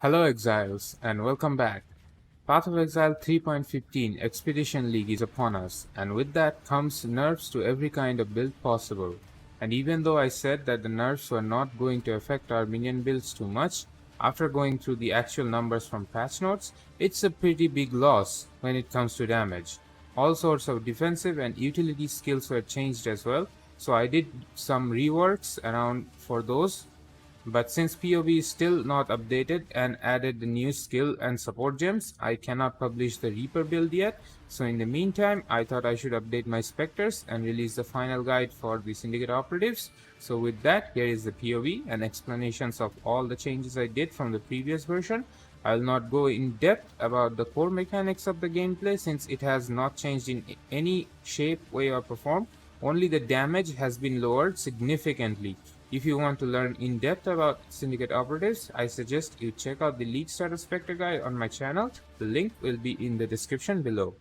Hello Exiles and welcome back. Path of Exile 3.15 Expedition League is upon us, and with that comes nerfs to every kind of build possible. And even though I said that the nerfs were not going to affect our minion builds too much, after going through the actual numbers from patch notes, it's a pretty big loss when it comes to damage. All sorts of defensive and utility skills were changed as well, so I did some reworks around for those. But since POE is still not updated and added the new skill and support gems, I cannot publish the Reaper build yet. So in the meantime, I thought I should update my Spectres and release the final guide for the Syndicate Operatives. So with that, here is the POE and explanations of all the changes I did from the previous version. I will not go in depth about the core mechanics of the gameplay since it has not changed in any shape, way or form. Only the damage has been lowered significantly. If you want to learn in depth about Syndicate Operatives, I suggest you check out the League Status Spectre guide on my channel. The link will be in the description below.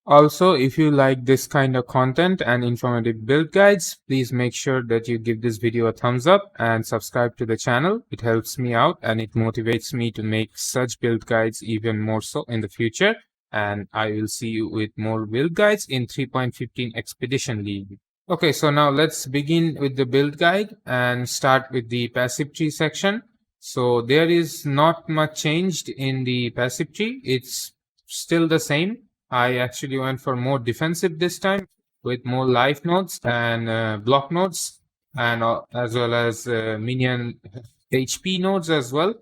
Also, if you like this kind of content and informative build guides, please make sure that you give this video a thumbs up and subscribe to the channel. It helps me out and it motivates me to make such build guides even more so in the future. And I will see you with more build guides in 3.15 Expedition League. Okay, so now let's begin with the build guide and start with the passive tree section. So there is not much changed in the passive tree. It's still the same. I actually went for more defensive this time with more life nodes and block nodes and as well as minion HP nodes as well.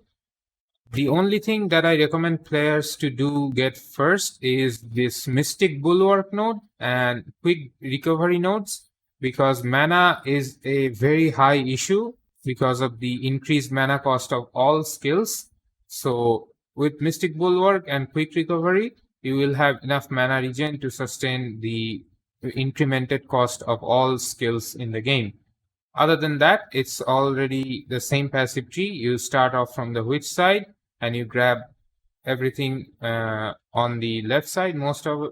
The only thing that I recommend players to get first is this Mystic Bulwark node and quick recovery nodes, because mana is a very high issue because of the increased mana cost of all skills. So with Mystic Bulwark and quick recovery, you will have enough mana regen to sustain the incremented cost of all skills in the game. Other than that, it's already the same passive tree. You start off from the witch side and you grab everything on the left side, most of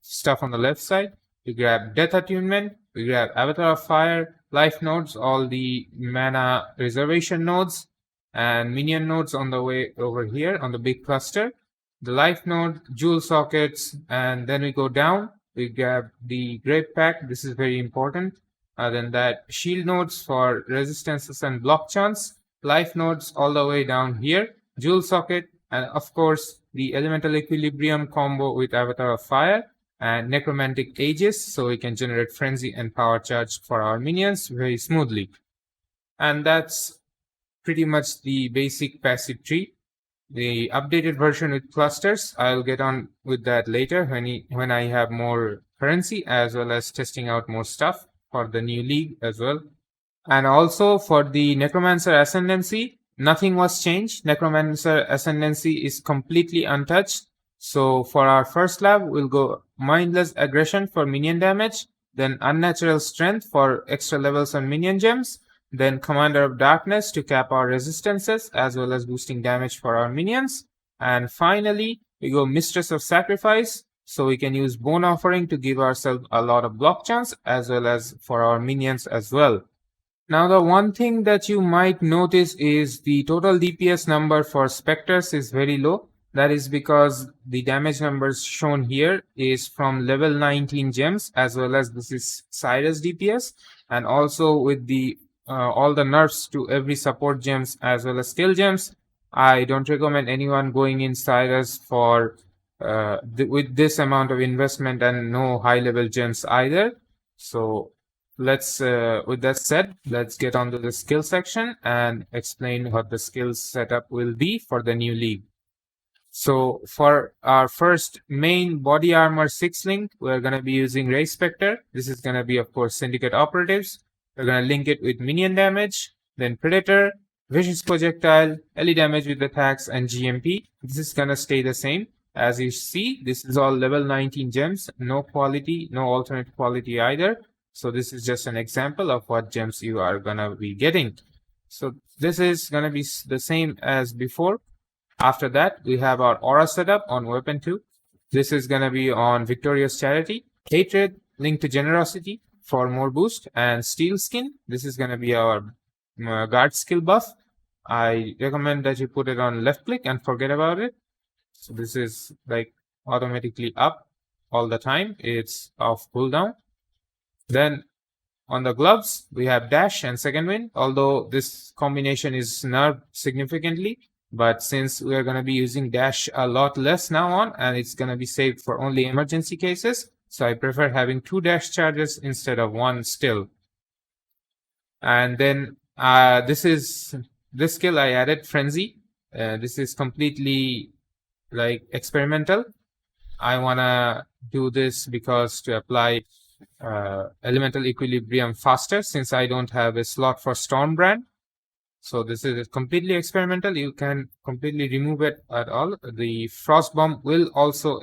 stuff on the left side. You grab Death Attunement, you grab Avatar of Fire, life nodes, all the mana reservation nodes, and minion nodes on the way over here on the big cluster. The life node, jewel sockets, and then we go down. We grab the Grave Pack. This is very important. Then that shield nodes for resistances and block chance, life nodes all the way down here, jewel socket, and of course the elemental equilibrium combo with Avatar of Fire and necromantic aegis, so we can generate frenzy and power charge for our minions very smoothly. And that's pretty much the basic passive tree. The updated version with clusters, I'll get on with that later when I have more currency, as well as testing out more stuff for the new league as well. And also for the Necromancer Ascendancy, nothing was changed. Necromancer Ascendancy is completely untouched. So for our first lab, we'll go Mindless Aggression for minion damage, then Unnatural Strength for extra levels on minion gems, then Commander of Darkness to cap our resistances as well as boosting damage for our minions, and finally we go Mistress of Sacrifice, so we can use Bone Offering to give ourselves a lot of block chance as well as for our minions as well. Now the one thing that you might notice is the total DPS number for Spectres is very low. That is because the damage numbers shown here is from level 19 gems, as well as this is Cyrus DPS, and also with the all the nerfs to every support gems as well as skill gems. I don't recommend anyone going in Cyrus for with this amount of investment and no high level gems either. So let's with that said, let's get on to the skill section and explain what the skills setup will be for the new league. So for our first main body armor 6 link, we're going to be using Ray Spectre. This is going to be, of course, Syndicate Operatives. We're going to link it with minion damage, then Predator, Vicious Projectile, LE damage with attacks, and GMP. This is going to stay the same. As you see, this is all level 19 gems, no quality, no alternate quality either. So this is just an example of what gems you are going to be getting. So this is going to be the same as before. After that, we have our aura setup on weapon 2. This is going to be on Victorious Charity. Hatred, linked to Generosity for more boost. And Steel Skin, this is going to be our guard skill buff. I recommend that you put it on left click and forget about it. So this is like automatically up all the time. It's off cooldown. Then on the gloves, we have dash and second wind, although this combination is nerfed significantly. But since we are going to be using dash a lot less now on, and it's going to be saved for only emergency cases, so I prefer having 2 dash charges instead of 1 still. And then this skill I added frenzy. This is completely like experimental. I want to do this because to apply elemental equilibrium faster, since I don't have a slot for Stormbrand. So this is completely experimental. You can completely remove it at all. The Frost Bomb will also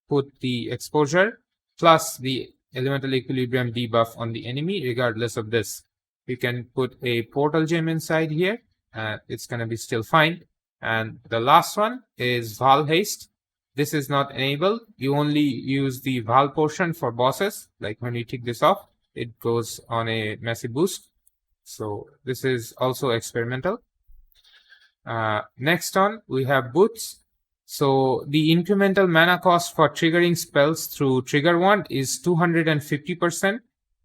put the exposure plus the elemental equilibrium debuff on the enemy regardless of this. You can put a portal gem inside here and it's going to be still fine. And the last one is Val Haste. This is not enabled. You only use the Val portion for bosses. Like when you tick this off, it goes on a massive boost. So this is also experimental. Next on, we have Boots. So the incremental mana cost for triggering spells through Trigger Wand is 250%.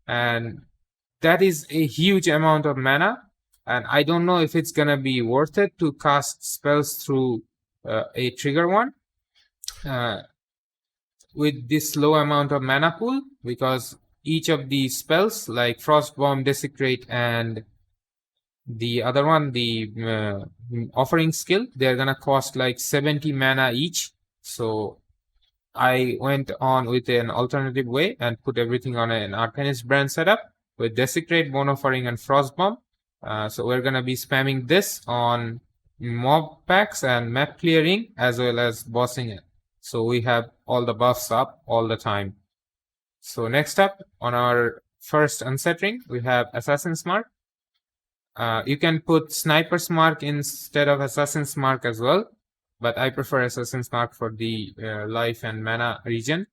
And that is a huge amount of mana. And I don't know if it's going to be worth it to cast spells through a Trigger Wand with this low amount of mana pool, because each of these spells like Frostbomb, Desecrate, and the other one, the Offering skill, they're gonna cost like 70 mana each. So I went on with an alternative way and put everything on an Arcanist brand setup with Desecrate, Bone Offering, and Frostbomb. So we're gonna be spamming this on mob packs and map clearing as well as bossing it. So we have all the buffs up all the time. So next up on our first unset ring, we have Assassin's Mark. You can put Sniper's Mark instead of Assassin's Mark as well, but I prefer Assassin's Mark for the life and mana region.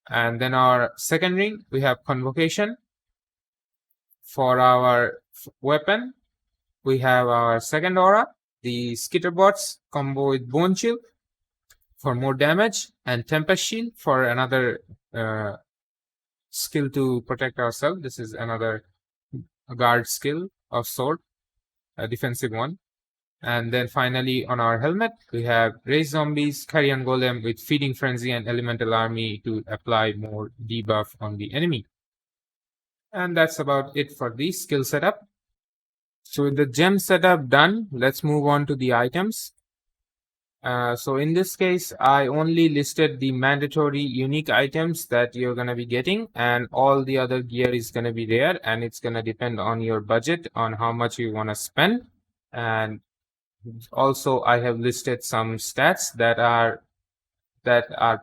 And then our second ring, we have Convocation. For our weapon, we have our second aura, the Skitterbots combo with Bone Chill for more damage, and Tempest Shield for another skill to protect ourselves. This is another guard skill of sort, a defensive one. And then finally on our helmet, we have Raise Zombies, Carrion Golem with Feeding Frenzy and Elemental Army to apply more debuff on the enemy. And that's about it for the skill setup. So with the gem setup done, let's move on to the items. So in this case, I only listed the mandatory unique items that you're going to be getting, and all the other gear is going to be there, and it's going to depend on your budget, on how much you want to spend. And also I have listed some stats that are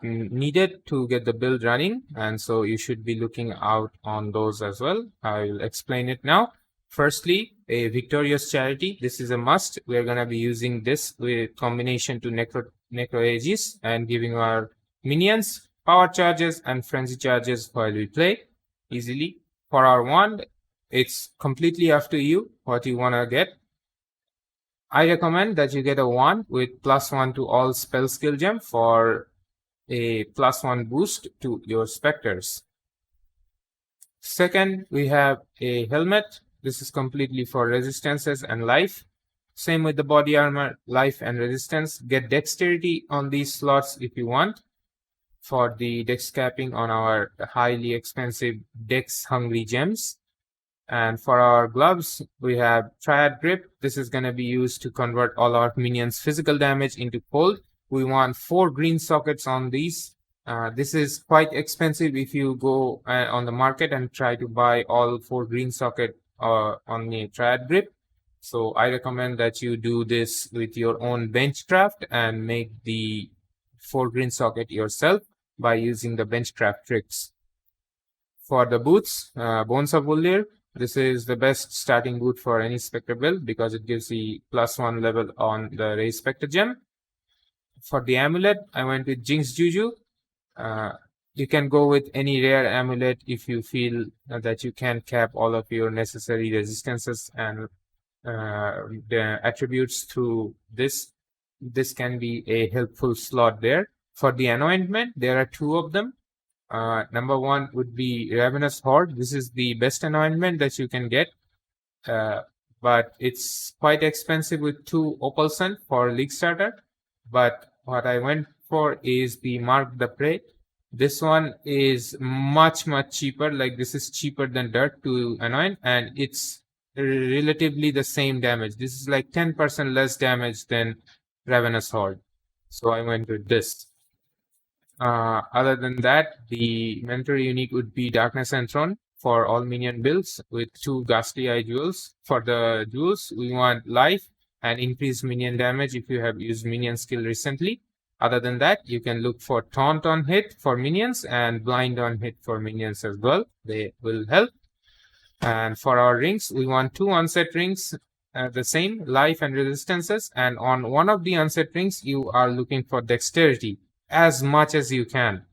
needed to get the build running, and so you should be looking out on those as well. I'll explain it now. Firstly, a Victorious Charity. This is a must. We're going to be using this with combination to Necro Aegis and giving our minions power charges and frenzy charges while we play easily. For our wand, it's completely up to you what you want to get. I recommend that you get a wand with +1 to all spell skill gem for a +1 boost to your specters. Second, we have a helmet. This is completely for resistances and life. Same with the body armor, life and resistance. Get dexterity on these slots if you want for the dex capping on our highly expensive dex hungry gems. And for our gloves, we have Triad Grip. This is going to be used to convert all our minions' physical damage into cold. We want 4 green sockets on these. This is quite expensive if you go on the market and try to buy all 4 green socket on the Triad Grip. So I recommend that you do this with your own benchcraft and make the 4 green socket yourself by using the benchcraft tricks. For the boots, Bones of Vuldir. This is the best starting boot for any Spectre build because it gives the +1 level on the Raise Spectre gem. For the amulet, I went with Jinx Juju. You can go with any rare amulet if you feel that you can cap all of your necessary resistances and the attributes through this. This can be a helpful slot there. For the anointment, there are two of them. Number one would be Ravenous Horde. This is the best anointment that you can get, but it's quite expensive with 2 opal for League Starter. But what I went for is the Mark the Prey. This one is much cheaper. Like, this is cheaper than Dirt to anoint, and it's relatively the same damage. This is like 10% less damage than Ravenous Horde. So I went with this. Other than that, the mentor unique would be Darkness Enthroned for all minion builds with 2 Ghastly Eye Jewels. For the jewels, we want life and increased minion damage if you have used minion skill recently. Other than that, you can look for Taunt on hit for minions and Blind on hit for minions as well. They will help. And for our rings, we want 2 unset rings, the same, life and resistances. And on one of the unset rings, you are looking for dexterity as much as you can.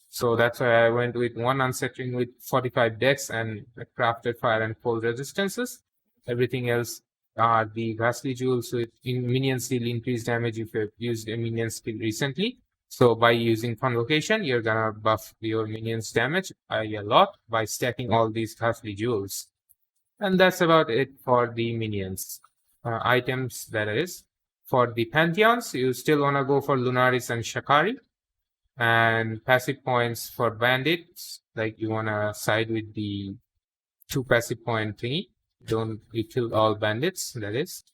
So that's why I went with 1 unset ring with 45 dex and crafted fire and cold resistances. Everything else are the ghastly jewels with minion skill increased damage if you have used a minion skill recently. So by using Convocation, you're gonna buff your minions damage a lot by stacking all these ghastly jewels. And that's about it for the minions. Items, that is. For the Pantheons, you still wanna go for Lunaris and Shakari. And passive points for bandits, like you wanna side with the 2 passive point thingy. Don't you kill all bandits, that is.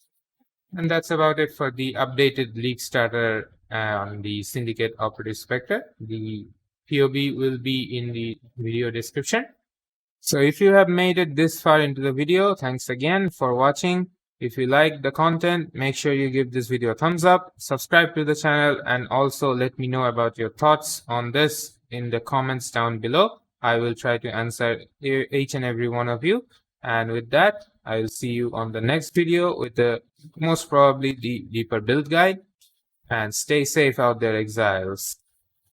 And that's about it for the updated League Starter on the Syndicate Operative Spectre. The POB will be in the video description. So if you have made it this far into the video, thanks again for watching. If you like the content, make sure you give this video a thumbs up, subscribe to the channel, and also let me know about your thoughts on this in the comments down below. I will try to answer each and every one of you. And with that, I will see you on the next video with the most probably the deeper build guide. And stay safe out there, exiles.